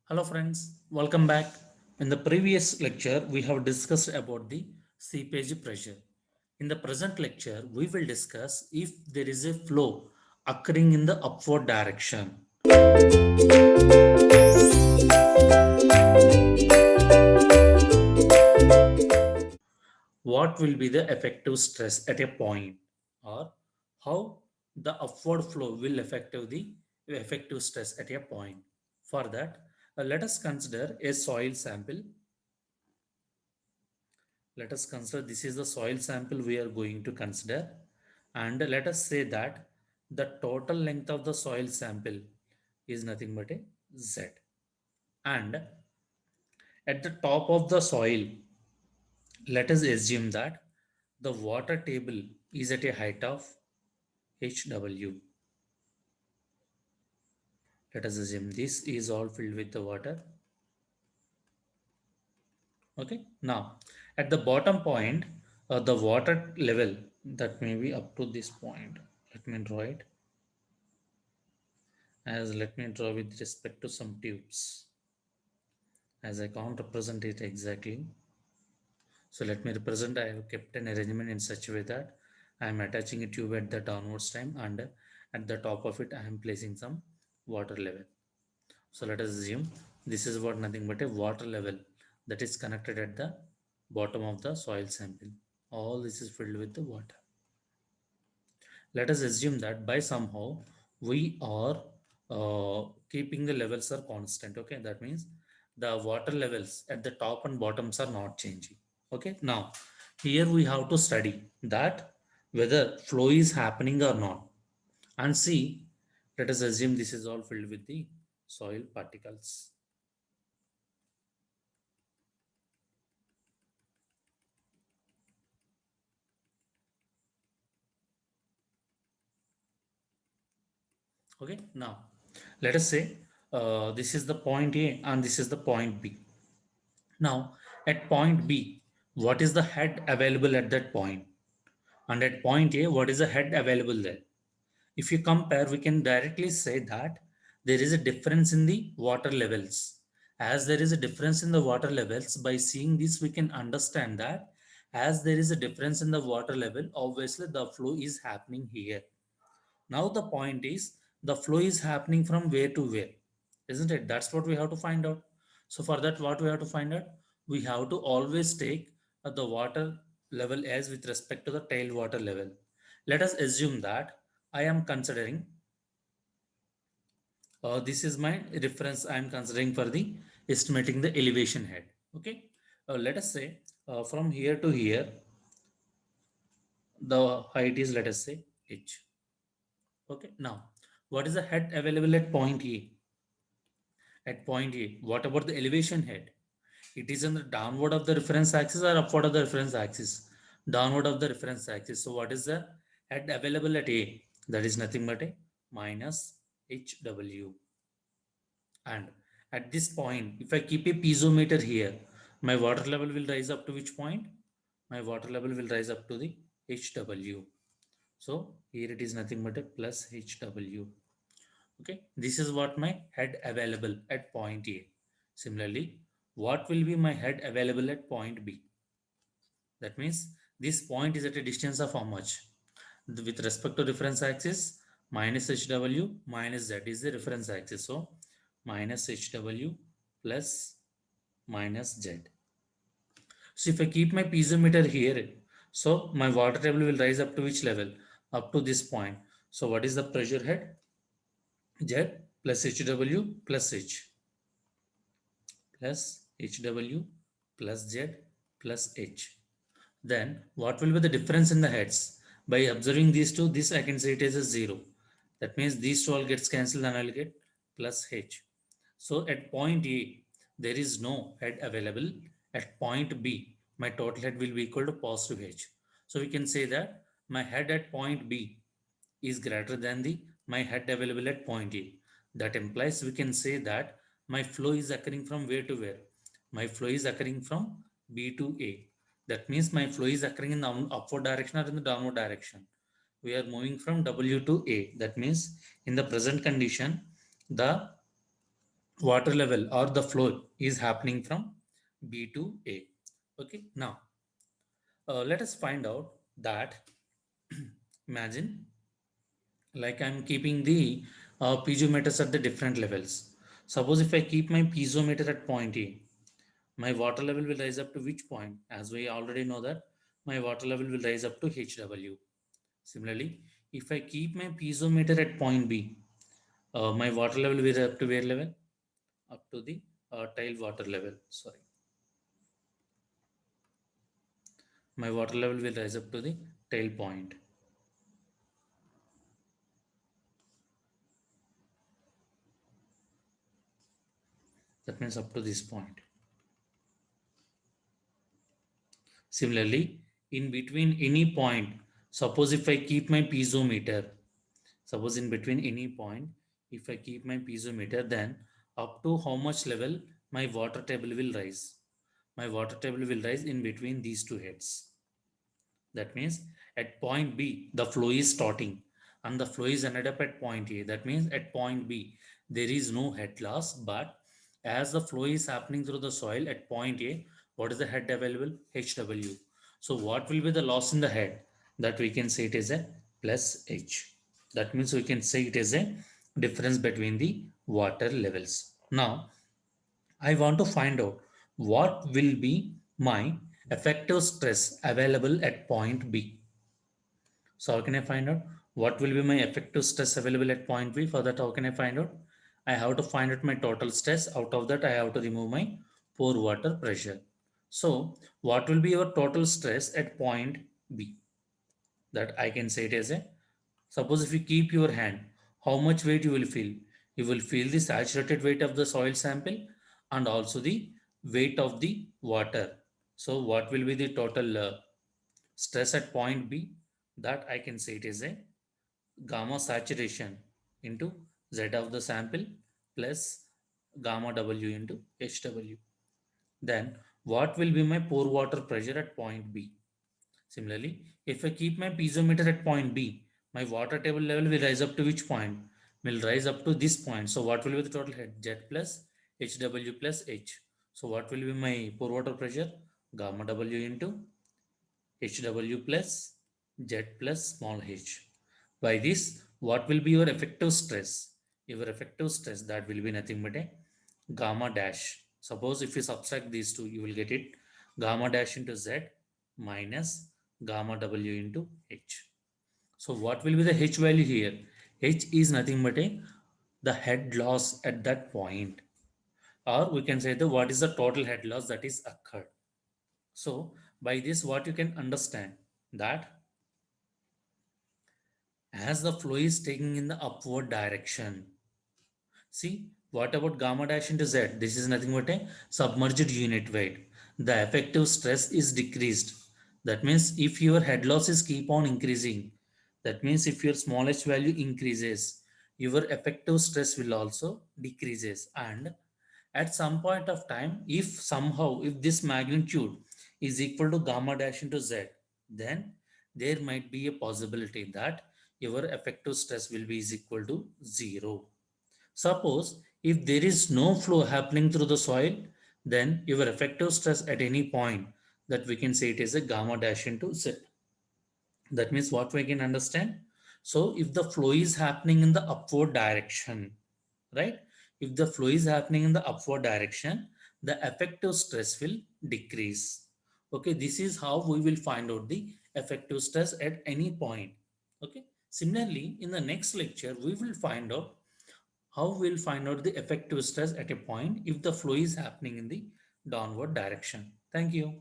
Hello friends, welcome back. In the previous lecture, we have discussed about the seepage pressure. In the present lecture, we will discuss if there is a flow occurring in the upward direction. What will be the effective stress at a point, or how the upward flow will affect the effective stress at a point. For that, let us consider a soil sample. Let us consider this is the soil sample we are going to consider, and let us say that the total length of the soil sample is nothing but a z, and at the top of the soil, let us assume that the water table is at a height of hw. Let us assume this is all filled with the water. Okay, now at the bottom point, the water level, that may be up to this point. Let me draw it as, let me draw with respect to some tubes, as I can't represent it exactly. So let me represent. I have kept an arrangement in such a way that I am attaching a tube at the downwards time, and at the top of it I am placing some water level. So let us assume this is what nothing but a water level that is connected at the bottom of the soil sample. All this is filled with the water. Let us assume that by somehow we are keeping the levels are constant. Okay, that means the water levels at the top and bottoms are not changing. Okay, now here we have to study that whether flow is happening or not, and see, let us assume this is all filled with the soil particles. Okay, now let us say this is the point A and this is the point B. Now, at point B, what is the head available at that point? And at point A, what is the head available there? If you compare, we can directly say that there is a difference in the water levels. As there is a difference in the water levels, by seeing this, we can understand that as there is a difference in the water level, obviously the flow is happening here. Now the point is, the flow is happening from where to where, isn't it? That's what we have to find out. So for that, what we have to find out, we have to always take the water level as with respect to the tailwater level. Let us assume that I am considering this is my reference. I am considering for the estimating the elevation head. Okay, let us say from here to here, the height is, let us say, h. Okay, now what is the head available at point A? At point A, what about the elevation head? It is on the downward of the reference axis or upward of the reference axis? Downward of the reference axis. So what is the head available at A? That is nothing but a minus HW. And at this point, if I keep a piezometer here, my water level will rise up to which point? My water level will rise up to the HW. So here it is nothing but a plus HW. Okay, this is what my head available at point A. Similarly, what will be my head available at point B? That means this point is at a distance of how much? With respect to reference axis, minus HW minus Z is the reference axis. So minus HW plus minus Z. So if I keep my piezometer here, so my water table will rise up to which level? Up to this point. So what is the pressure head? Z plus HW plus H plus HW plus Z plus H. Then what will be the difference in the heads? By observing these two, this I can say it is a 0. That means these two all gets cancelled and I'll get plus H. So at point A, there is no head available. At point B, my total head will be equal to positive H. So we can say that my head at point B is greater than the my head available at point A. That implies we can say that my flow is occurring from where to where? My flow is occurring from B to A. That means my flow is occurring in the upward direction or in the downward direction. We are moving from W to A. That means in the present condition, the water level or the flow is happening from B to A. Okay, now let us find out that imagine like I'm keeping the piezometers at the different levels. Suppose if I keep my piezometer at point A, my water level will rise up to which point? As we already know that my water level will rise up to HW. Similarly, if I keep my piezometer at point B, my water level will rise up to where level? Up to the tile water level. Sorry, my water level will rise up to the tail point. That means up to this point. Similarly, in between any point, suppose if I keep my piezometer, suppose in between any point, if I keep my piezometer, then up to how much level my water table will rise. My water table will rise in between these two heads. That means at point B, the flow is starting and the flow is ended up at point A. That means at point B, there is no head loss, but as the flow is happening through the soil at point A, what is the head available? HW. So what will be the loss in the head? That we can say it is a plus H. That means we can say it is a difference between the water levels. Now, I want to find out what will be my effective stress available at point B. So how can I find out what will be my effective stress available at point B? For that, how can I find out? I have to find out my total stress. Out of that, I have to remove my pore water pressure. So what will be your total stress at point B? That I can say it as a, suppose if you keep your hand, how much weight you will feel? You will feel the saturated weight of the soil sample and also the weight of the water. So what will be the total stress at point B? That I can say it is a gamma saturation into Z of the sample plus gamma W into HW. Then what will be my pore water pressure at point B? Similarly, if I keep my piezometer at point B, my water table level will rise up to which point? Will rise up to this point. So what will be the total head? Z plus HW plus H. So what will be my pore water pressure? Gamma W into HW plus Z plus small h. By this, what will be your effective stress? Your effective stress, that will be nothing but a gamma dash. Suppose if you subtract these two, you will get it gamma dash into Z minus gamma W into H. So what will be the H value here? H is nothing but a the head loss at that point. Or we can say the what is the total head loss that is occurred. So by this, what you can understand that as the flow is taking in the upward direction. See, what about gamma dash into Z? This is nothing but a submerged unit weight. The effective stress is decreased. That means if your head losses keep on increasing, that means if your smallest value increases, your effective stress will also decreases. And at some point of time, if somehow, if this magnitude is equal to gamma dash into Z, then there might be a possibility that your effective stress will be is equal to zero. Suppose if there is no flow happening through the soil, then your effective stress at any point that we can say it is a gamma dash into Z. That means what we can understand. So if the flow is happening in the upward direction, right? If the flow is happening in the upward direction, the effective stress will decrease. Okay, this is how we will find out the effective stress at any point. Okay, similarly, in the next lecture, we will find out how we'll find out the effective stress at a point if the flow is happening in the downward direction. Thank you.